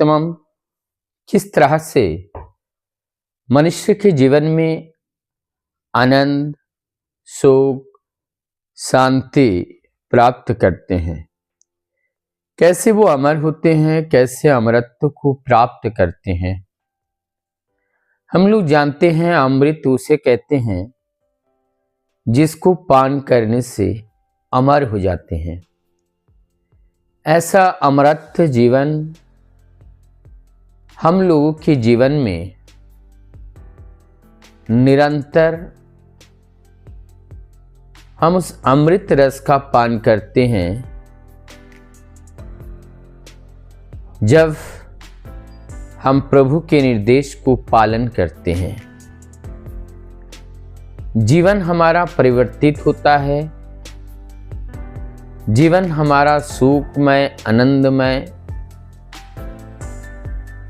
पुरुषोत्तमम किस तरह से मनुष्य के जीवन में आनंद, सुख, शांति प्राप्त करते हैं, कैसे वो अमर होते हैं, कैसे अमरत्व को प्राप्त करते हैं। हम लोग जानते हैं अमृत उसे कहते हैं जिसको पान करने से अमर हो जाते हैं। ऐसा अमरत्व जीवन हम लोगों के जीवन में निरंतर हम उस अमृत रस का पान करते हैं जब हम प्रभु के निर्देश को पालन करते हैं। जीवन हमारा परिवर्तित होता है, जीवन हमारा सुखमय, आनंदमय,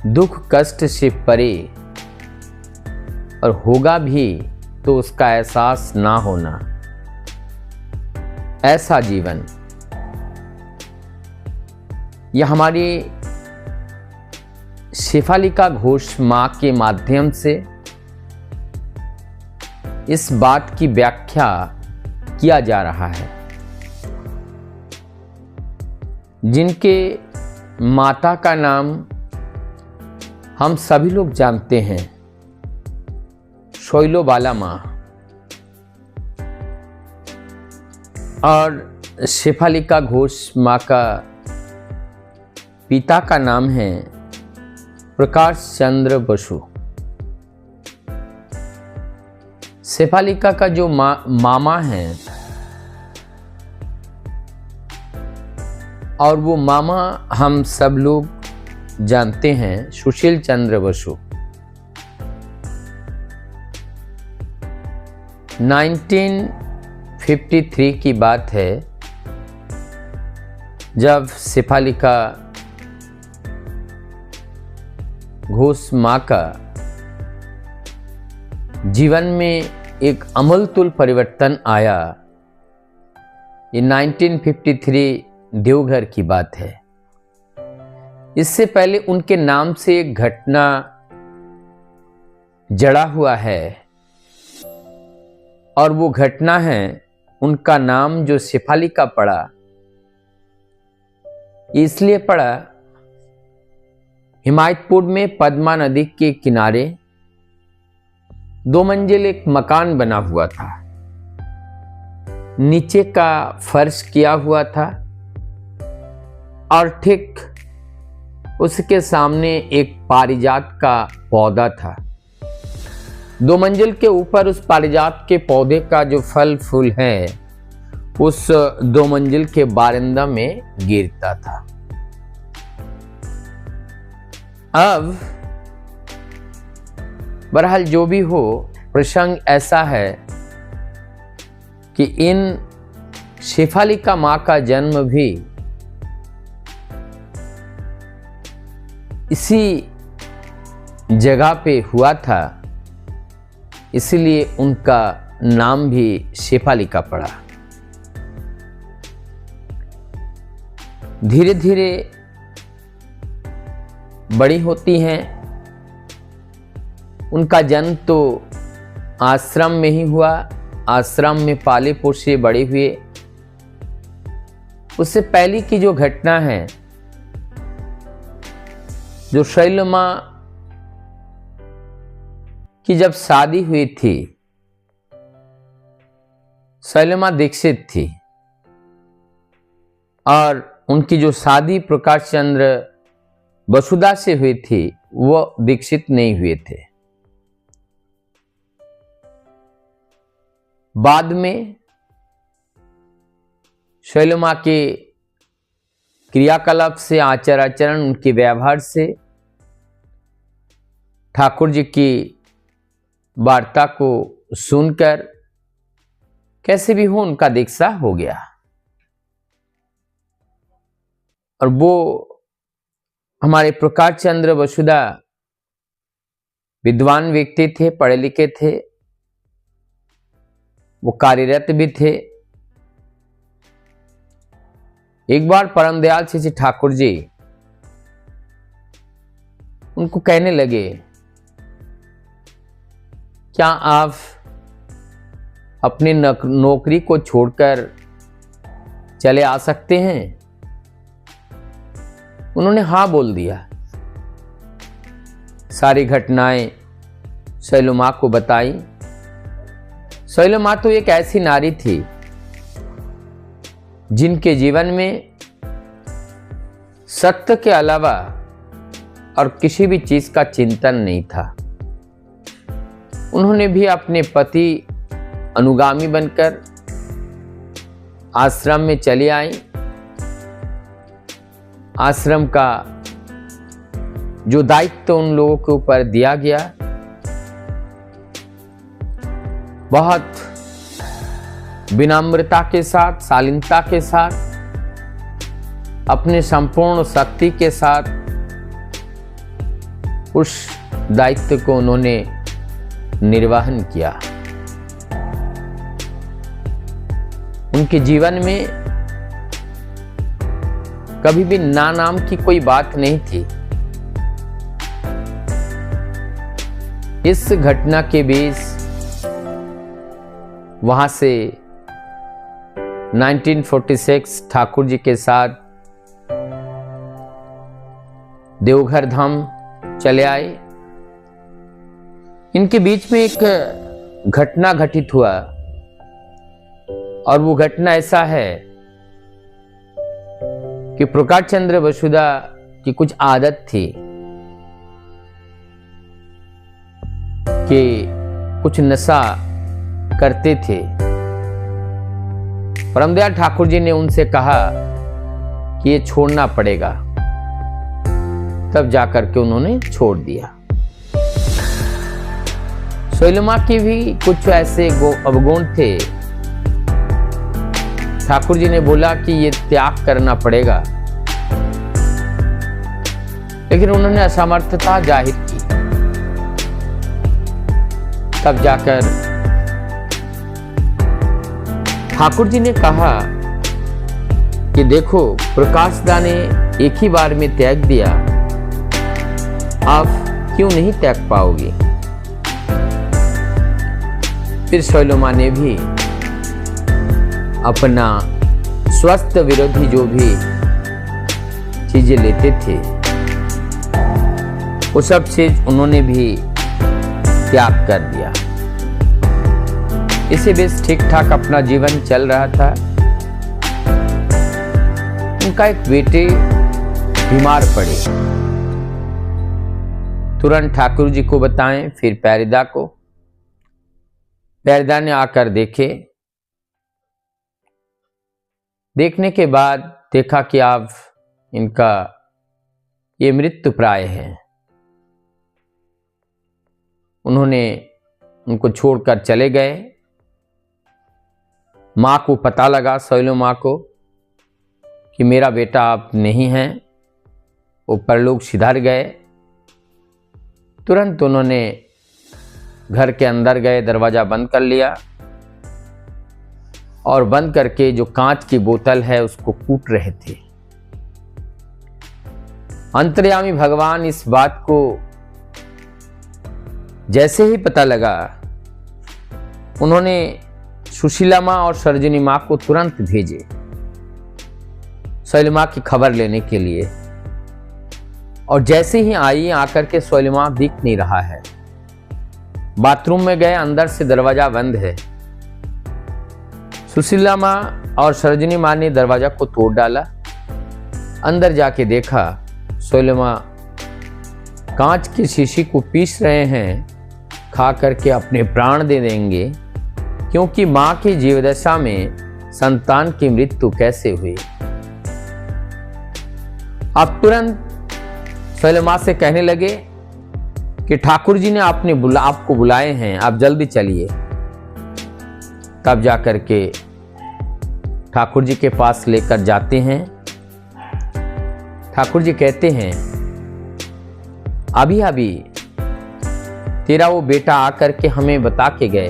दुख कष्ट से परे और होगा भी तो उसका एहसास ना होना, ऐसा जीवन यह हमारी शेफालिका घोष मां के माध्यम से इस बात की व्याख्या किया जा रहा है। जिनके माता का नाम हम सभी लोग जानते हैं, शैलोबाला माँ, और शेफालिका घोष माँ का पिता का नाम है प्रकाश चंद्र बसु। शेफालिका का जो मामा है और वो मामा हम सब लोग जानते हैं सुशील चंद्र बसु। 1953 की बात है जब शेफालिका घोष मां का जीवन में एक अमूलतूल परिवर्तन आया। ये 1953 देवघर की बात है। इससे पहले उनके नाम से एक घटना जड़ा हुआ है और वो घटना है उनका नाम जो शेफालिका पड़ा, इसलिए पड़ा हिमायतपुर में पद्मा नदी के किनारे 2 मंजिल एक मकान बना हुआ था। नीचे का फर्श किया हुआ था और ठीक उसके सामने एक पारिजात का पौधा था। 2 मंजिल के ऊपर उस पारिजात के पौधे का जो फल फूल है उस 2 मंजिल के बारिंदा में गिरता था। अब बहरहाल जो भी हो, प्रसंग ऐसा है कि इन शेफालिका माँ का जन्म भी इसी जगह पे हुआ था, इसलिए उनका नाम भी शेफालिका पड़ा। धीरे धीरे बड़ी होती हैं। उनका जन्म तो आश्रम में ही हुआ, आश्रम में पाले पोसे बड़े हुए। उससे पहले की जो घटना है, जो शैलो माँ की जब शादी हुई थी, शैलो माँ दीक्षित थी और उनकी जो शादी प्रकाश चंद्र वसुधा से हुई थी वो दीक्षित नहीं हुए थे। बाद में शैलो माँ के क्रियाकलाप से, आचार आचरण, उनके व्यवहार से ठाकुर जी की वार्ता को सुनकर कैसे भी हो उनका दीक्षा हो गया। और वो हमारे प्रकाश चंद्र वसुधा विद्वान व्यक्ति थे, पढ़े लिखे थे, वो कार्यरत भी थे। एक बार परम दयाल श्री ठाकुर जी उनको कहने लगे, क्या आप अपनी नौकरी को छोड़कर चले आ सकते हैं? उन्होंने हाँ बोल दिया। सारी घटनाएं सैलोमा को बताई। सैलोमा तो एक ऐसी नारी थी जिनके जीवन में सत्य के अलावा और किसी भी चीज का चिंतन नहीं था। उन्होंने भी अपने पति अनुगामी बनकर आश्रम में चली आई। आश्रम का जो दायित्व उन लोगों के ऊपर दिया गया, बहुत विनम्रता के साथ, शालीनता के साथ, अपने संपूर्ण शक्ति के साथ उस दायित्व को उन्होंने निर्वहन किया। उनके जीवन में कभी भी ना नाम की कोई बात नहीं थी। इस घटना के बीच वहां से 1946 ठाकुर जी के साथ देवघर धाम चले आए। इनके बीच में एक घटना घटित हुआ और वो घटना ऐसा है कि प्रकाश चंद्र वसुधा की कुछ आदत थी कि कुछ नशा करते थे। परमदयाल ठाकुर जी ने उनसे कहा कि ये छोड़ना पड़ेगा, तब जाकर के उन्होंने छोड़ दिया। सैलोमा के भी कुछ ऐसे अवगुण थे। ठाकुर जी ने बोला कि ये त्याग करना पड़ेगा, लेकिन उन्होंने असमर्थता जाहिर की। तब जाकर ठाकुर जी ने कहा कि देखो, प्रकाश दा ने एक ही बार में त्याग दिया, आप क्यों नहीं त्याग पाओगे? फिर सैलोमा ने भी अपना स्वास्थ्य विरोधी जो भी चीजें लेते थे, वो सब चीज उन्होंने भी त्याग कर दिया। इसी बीच ठीक ठाक अपना जीवन चल रहा था। उनका एक बेटे बीमार पड़े। तुरंत ठाकुर जी को बताएं, फिर प्यारेदा को। प्यारेदा ने आकर देखे। देखने के बाद देखा कि आप इनका ये मृत्यु प्राय है। उन्होंने उनको छोड़कर चले गए। मां को पता लगा, सैलोमा को, कि मेरा बेटा आप नहीं हैं। वो परलोक सिधार गए। तुरंत उन्होंने घर के अंदर गए, दरवाजा बंद कर लिया और बंद करके जो कांच की बोतल है उसको कूट रहे थे। अंतर्यामी भगवान इस बात को जैसे ही पता लगा, उन्होंने सुशीला माँ और सर्जनी माँ को तुरंत भेजे सैलोमा की खबर लेने के लिए। और जैसे ही आई, आकर के सैलोमा दिख नहीं रहा है। बाथरूम में गए, अंदर से दरवाजा बंद है। सुशीला माँ और सर्जनी माँ ने दरवाजा को तोड़ डाला। अंदर जाके देखा, सैलोमा कांच की शीशी को पीस रहे हैं, खा करके अपने प्राण दे देंगे, क्योंकि मां की जीवदशा में संतान की मृत्यु कैसे हुई। आप तुरंत सैलोमा से कहने लगे कि ठाकुर जी ने आपको बुलाए हैं, आप जल्दी चलिए। तब जाकर के ठाकुर जी के पास लेकर जाते हैं। ठाकुर जी कहते हैं, अभी अभी तेरा वो बेटा आकर के हमें बता के गए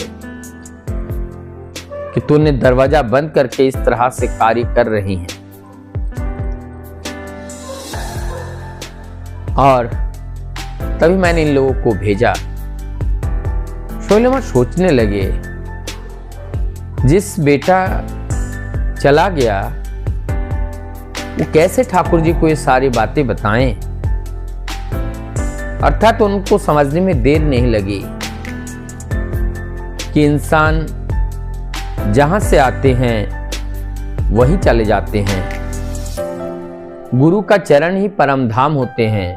कि तूने दरवाजा बंद करके इस तरह से कार्य कर रही है। और तभी मैंने इन लोगों को भेजा। शोलेमन सोचने लगे, जिस बेटा चला गया वो कैसे ठाकुर जी को ये सारी बातें बताएं। अर्थात उनको समझने में देर नहीं लगी कि इंसान जहां से आते हैं वहीं चले जाते हैं। गुरु का चरण ही परम धाम होते हैं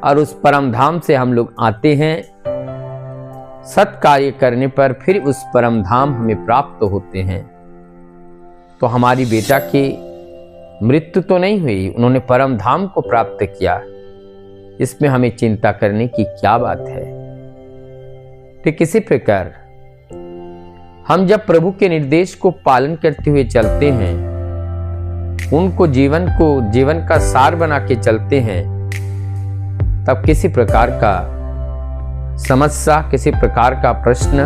और उस परम धाम से हम लोग आते हैं। सत कार्य करने पर फिर उस परम धाम हमें प्राप्त होते हैं। तो हमारी बेटा की मृत्यु तो नहीं हुई, उन्होंने परम धाम को प्राप्त किया। इसमें हमें चिंता करने की क्या बात है। ठीक इसी प्रकार हम जब प्रभु के निर्देश को पालन करते हुए चलते हैं, उनको जीवन का सार बना के चलते हैं, तब किसी प्रकार का समस्या, किसी प्रकार का प्रश्न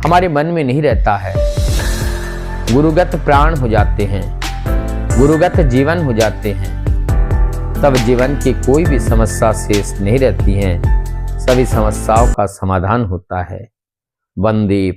हमारे मन में नहीं रहता है। गुरुगत प्राण हो जाते हैं, गुरुगत जीवन हो जाते हैं, तब जीवन की कोई भी समस्या शेष नहीं रहती है। सभी समस्याओं का समाधान होता है। वंदे